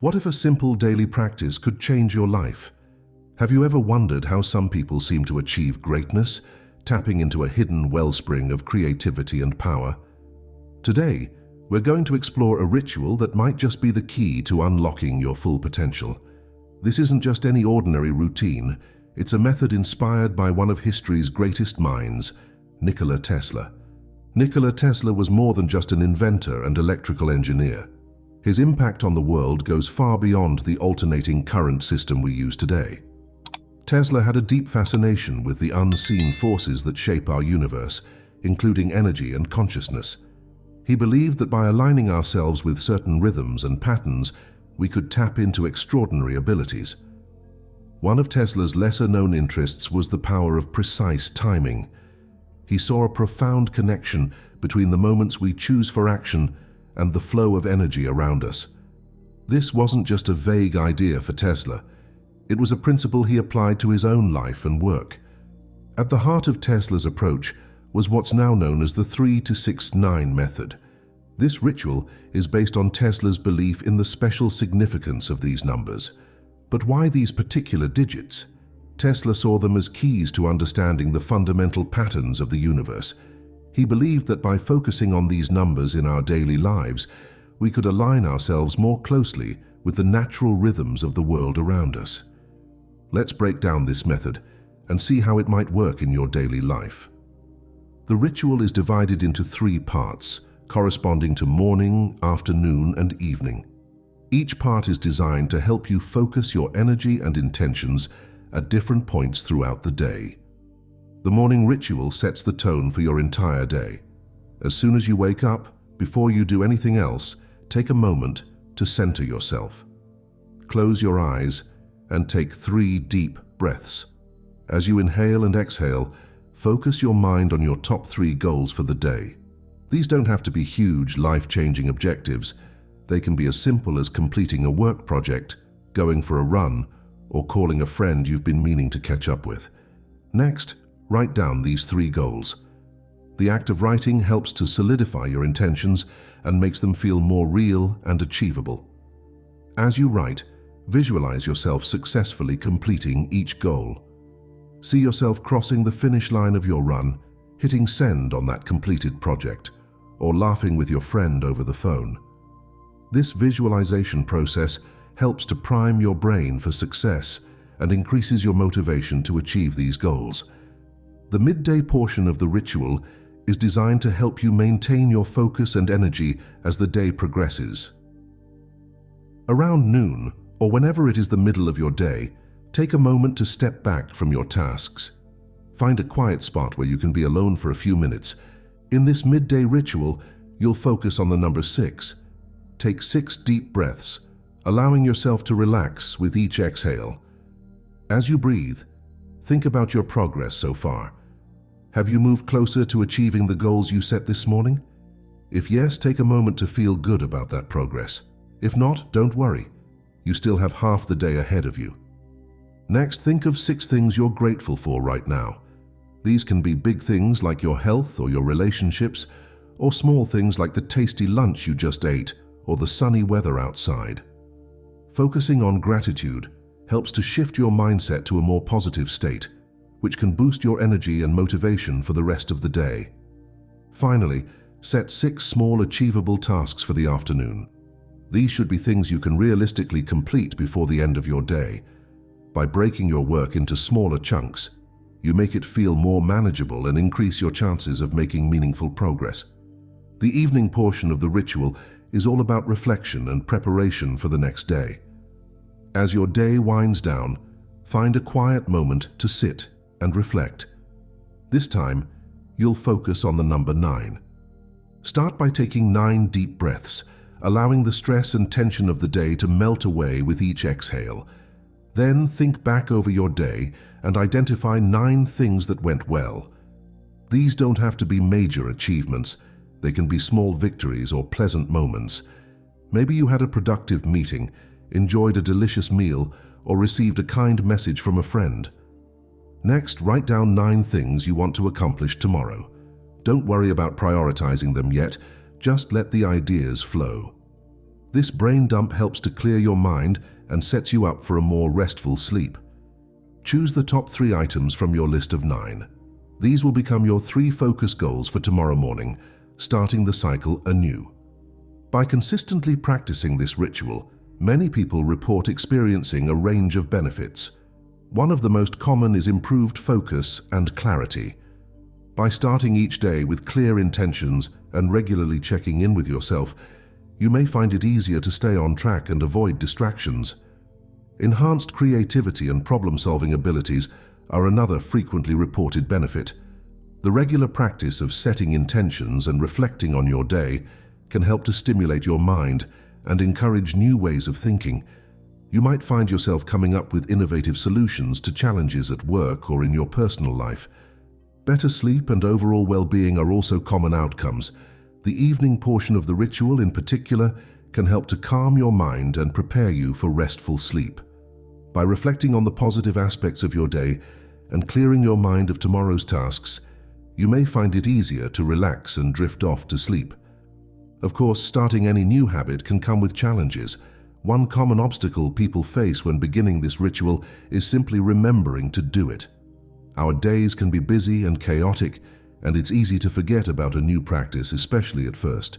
What if a simple daily practice could change your life? Have you ever wondered how some people seem to achieve greatness, tapping into a hidden wellspring of creativity and power? Today, we're going to explore a ritual that might just be the key to unlocking your full potential. This isn't just any ordinary routine. It's a method inspired by one of history's greatest minds, Nikola Tesla. Nikola Tesla was more than just an inventor and electrical engineer. His impact on the world goes far beyond the alternating current system we use today. Tesla had a deep fascination with the unseen forces that shape our universe, including energy and consciousness. He believed that by aligning ourselves with certain rhythms and patterns, we could tap into extraordinary abilities. One of Tesla's lesser-known interests was the power of precise timing. He saw a profound connection between the moments we choose for action and the flow of energy around us. This wasn't just a vague idea for Tesla. It was a principle he applied to his own life and work. At the heart of Tesla's approach was what's now known as the 3-6-9 method. This ritual is based on Tesla's belief in the special significance of these numbers. But why these particular digits? Tesla saw them as keys to understanding the fundamental patterns of the universe. He believed that by focusing on these numbers in our daily lives, we could align ourselves more closely with the natural rhythms of the world around us. Let's break down this method and see how it might work in your daily life. The ritual is divided into 3 parts, corresponding to morning, afternoon, and evening. Each part is designed to help you focus your energy and intentions at different points throughout the day. The morning ritual sets the tone for your entire day. As soon as you wake up, before you do anything else, take a moment to center yourself. Close your eyes and take 3 deep breaths. As you inhale and exhale, focus your mind on your top 3 goals for the day. These don't have to be huge, life-changing objectives. They can be as simple as completing a work project, going for a run, or calling a friend you've been meaning to catch up with. Next, write down these 3 goals. The act of writing helps to solidify your intentions and makes them feel more real and achievable. As you write, visualize yourself successfully completing each goal. See yourself crossing the finish line of your run, hitting send on that completed project, or laughing with your friend over the phone. This visualization process helps to prime your brain for success and increases your motivation to achieve these goals. The midday portion of the ritual is designed to help you maintain your focus and energy as the day progresses. Around noon, or whenever it is the middle of your day, take a moment to step back from your tasks. Find a quiet spot where you can be alone for a few minutes. In this midday ritual, you'll focus on the number 6. Take 6 deep breaths, allowing yourself to relax with each exhale. As you breathe, think about your progress so far. Have you moved closer to achieving the goals you set this morning? If yes, take a moment to feel good about that progress. If not, don't worry. You still have half the day ahead of you. Next, think of 6 things you're grateful for right now. These can be big things like your health or your relationships, or small things like the tasty lunch you just ate or the sunny weather outside. Focusing on gratitude helps to shift your mindset to a more positive state, which can boost your energy and motivation for the rest of the day. Finally, set 6 small achievable tasks for the afternoon. These should be things you can realistically complete before the end of your day. By breaking your work into smaller chunks, you make it feel more manageable and increase your chances of making meaningful progress. The evening portion of the ritual is all about reflection and preparation for the next day. As your day winds down, find a quiet moment to sit and reflect. This time, you'll focus on the number 9. Start by taking 9 deep breaths, allowing the stress and tension of the day to melt away with each exhale. Then think back over your day and identify 9 things that went well. These don't have to be major achievements. They can be small victories or pleasant moments. Maybe you had a productive meeting, enjoyed a delicious meal, or received a kind message from a friend. Next, write down 9 things you want to accomplish tomorrow. Don't worry about prioritizing them yet, just let the ideas flow. This brain dump helps to clear your mind and sets you up for a more restful sleep. Choose the top 3 items from your list of 9. These will become your 3 focus goals for tomorrow morning, starting the cycle anew. By consistently practicing this ritual, many people report experiencing a range of benefits. One of the most common is improved focus and clarity. By starting each day with clear intentions and regularly checking in with yourself, you may find it easier to stay on track and avoid distractions. Enhanced creativity and problem-solving abilities are another frequently reported benefit. The regular practice of setting intentions and reflecting on your day can help to stimulate your mind and encourage new ways of thinking. You might find yourself coming up with innovative solutions to challenges at work or in your personal life. Better sleep and overall well-being are also common outcomes. The evening portion of the ritual in particular can help to calm your mind and prepare you for restful sleep. By reflecting on the positive aspects of your day and clearing your mind of tomorrow's tasks, you may find it easier to relax and drift off to sleep. Of course, starting any new habit can come with challenges. One common obstacle people face when beginning this ritual is simply remembering to do it. Our days can be busy and chaotic, and it's easy to forget about a new practice, especially at first.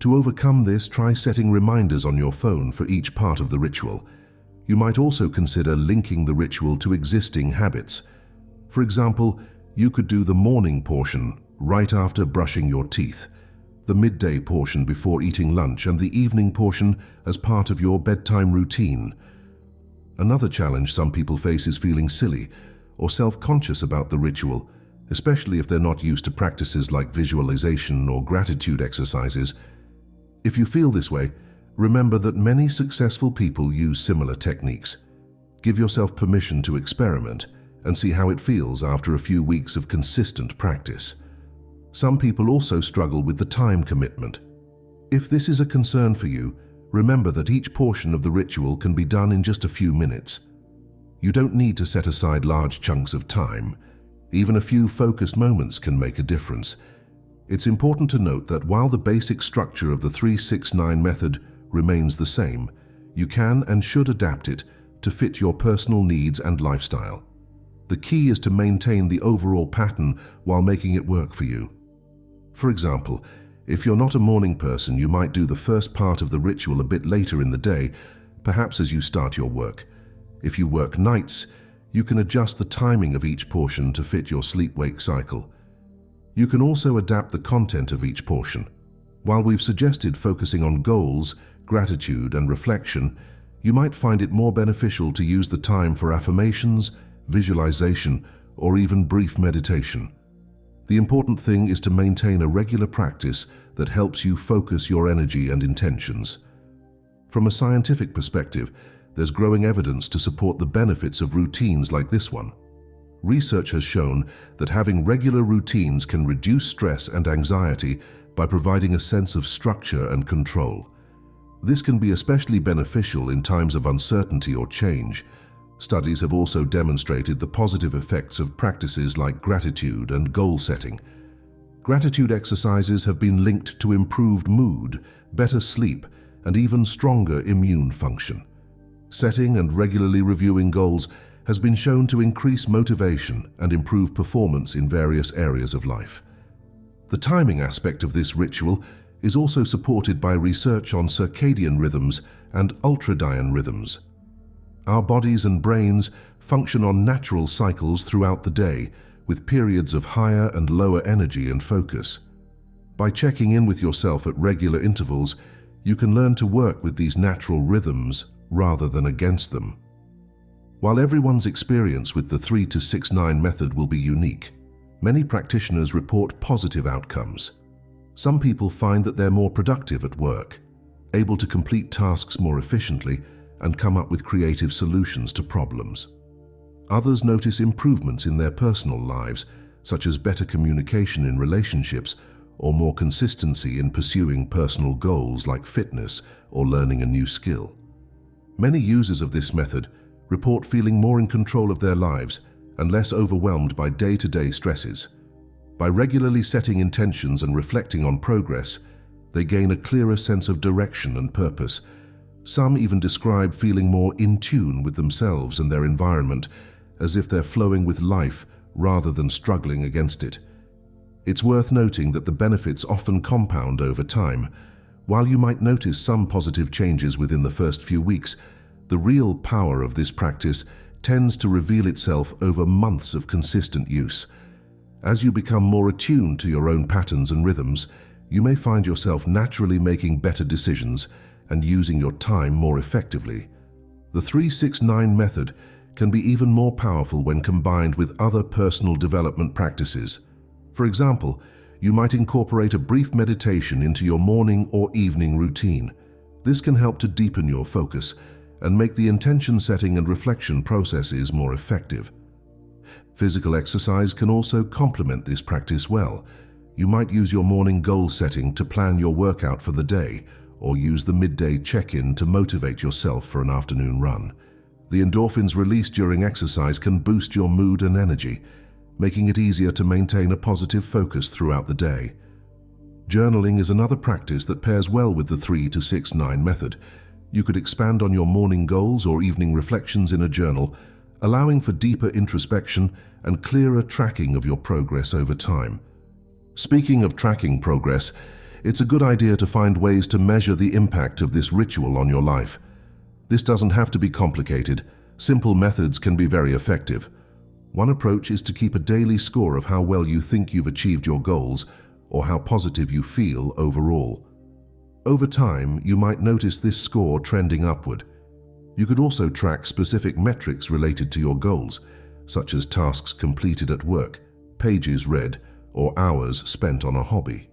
To overcome this, try setting reminders on your phone for each part of the ritual. You might also consider linking the ritual to existing habits. For example, you could do the morning portion right after brushing your teeth, the midday portion before eating lunch, and the evening portion as part of your bedtime routine. Another challenge some people face is feeling silly or self-conscious about the ritual, especially if they're not used to practices like visualization or gratitude exercises. If you feel this way, remember that many successful people use similar techniques. Give yourself permission to experiment and see how it feels after a few weeks of consistent practice. Some people also struggle with the time commitment. If this is a concern for you, remember that each portion of the ritual can be done in just a few minutes. You don't need to set aside large chunks of time. Even a few focused moments can make a difference. It's important to note that while the basic structure of the 3-6-9 method remains the same, you can and should adapt it to fit your personal needs and lifestyle. The key is to maintain the overall pattern while making it work for you. For example, if you're not a morning person, you might do the first part of the ritual a bit later in the day, perhaps as you start your work. If you work nights, you can adjust the timing of each portion to fit your sleep-wake cycle. You can also adapt the content of each portion. While we've suggested focusing on goals, gratitude, and reflection, you might find it more beneficial to use the time for affirmations, visualization, or even brief meditation. The important thing is to maintain a regular practice that helps you focus your energy and intentions. From a scientific perspective, there's growing evidence to support the benefits of routines like this one. Research has shown that having regular routines can reduce stress and anxiety by providing a sense of structure and control. This can be especially beneficial in times of uncertainty or change. Studies have also demonstrated the positive effects of practices like gratitude and goal setting. Gratitude exercises have been linked to improved mood, better sleep, and even stronger immune function. Setting and regularly reviewing goals has been shown to increase motivation and improve performance in various areas of life. The timing aspect of this ritual is also supported by research on circadian rhythms and ultradian rhythms. Our bodies and brains function on natural cycles throughout the day, with periods of higher and lower energy and focus. By checking in with yourself at regular intervals, you can learn to work with these natural rhythms rather than against them. While everyone's experience with the 3-6-9 method will be unique, many practitioners report positive outcomes. Some people find that they're more productive at work, able to complete tasks more efficiently, and come up with creative solutions to problems. Others notice improvements in their personal lives, such as better communication in relationships or more consistency in pursuing personal goals like fitness or learning a new skill. Many users of this method report feeling more in control of their lives and less overwhelmed by day-to-day stresses. By regularly setting intentions and reflecting on progress, They gain a clearer sense of direction and purpose. Some even describe feeling more in tune with themselves and their environment, as if they're flowing with life rather than struggling against it. It's worth noting that the benefits often compound over time. While you might notice some positive changes within the first few weeks, the real power of this practice tends to reveal itself over months of consistent use. As you become more attuned to your own patterns and rhythms, you may find yourself naturally making better decisions and using your time more effectively. The 3-6-9 method can be even more powerful when combined with other personal development practices. For example, you might incorporate a brief meditation into your morning or evening routine. This can help to deepen your focus and make the intention setting and reflection processes more effective. Physical exercise can also complement this practice well. You might use your morning goal setting to plan your workout for the day, or use the midday check-in to motivate yourself for an afternoon run. The endorphins released during exercise can boost your mood and energy, making it easier to maintain a positive focus throughout the day. Journaling is another practice that pairs well with the 3-6-9 method. You could expand on your morning goals or evening reflections in a journal, allowing for deeper introspection and clearer tracking of your progress over time. Speaking of tracking progress, it's a good idea to find ways to measure the impact of this ritual on your life. This doesn't have to be complicated. Simple methods can be very effective. One approach is to keep a daily score of how well you think you've achieved your goals or how positive you feel overall. Over time, you might notice this score trending upward. You could also track specific metrics related to your goals, such as tasks completed at work, pages read, or hours spent on a hobby.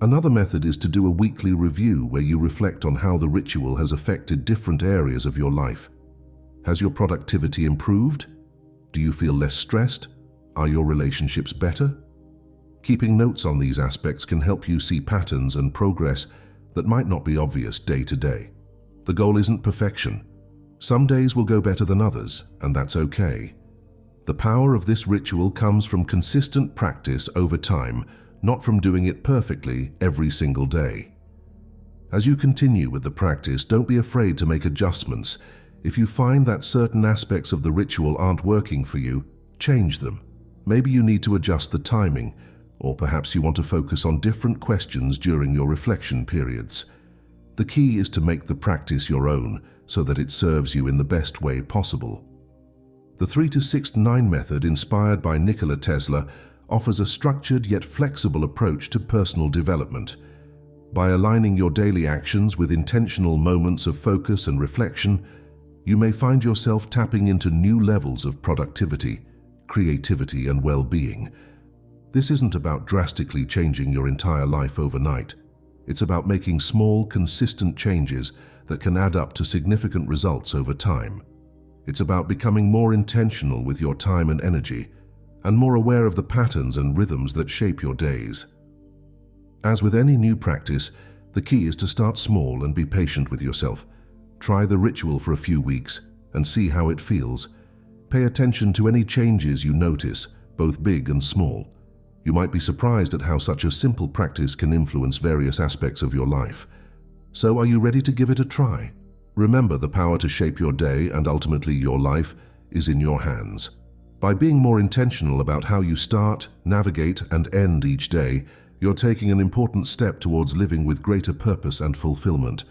Another method is to do a weekly review where you reflect on how the ritual has affected different areas of your life. Has your productivity improved? Do you feel less stressed? Are your relationships better? Keeping notes on these aspects can help you see patterns and progress that might not be obvious day to day. The goal isn't perfection. Some days will go better than others, and that's okay. The power of this ritual comes from consistent practice over time, not from doing it perfectly every single day. As you continue with the practice, don't be afraid to make adjustments. If you find that certain aspects of the ritual aren't working for you, change them. Maybe you need to adjust the timing, or perhaps you want to focus on different questions during your reflection periods. The key is to make the practice your own so that it serves you in the best way possible. The 3-6-9 method, inspired by Nikola Tesla, offers a structured yet flexible approach to personal development. By aligning your daily actions with intentional moments of focus and reflection, you may find yourself tapping into new levels of productivity, creativity, and well-being. This isn't about drastically changing your entire life overnight. It's about making small, consistent changes that can add up to significant results over time. It's about becoming more intentional with your time and energy, and more aware of the patterns and rhythms that shape your days. As with any new practice, the key is to start small and be patient with yourself. Try the ritual for a few weeks and see how it feels. Pay attention to any changes you notice, both big and small. You might be surprised at how such a simple practice can influence various aspects of your life. So, are you ready to give it a try? Remember, the power to shape your day and ultimately your life is in your hands. By being more intentional about how you start, navigate, and end each day, you're taking an important step towards living with greater purpose and fulfillment.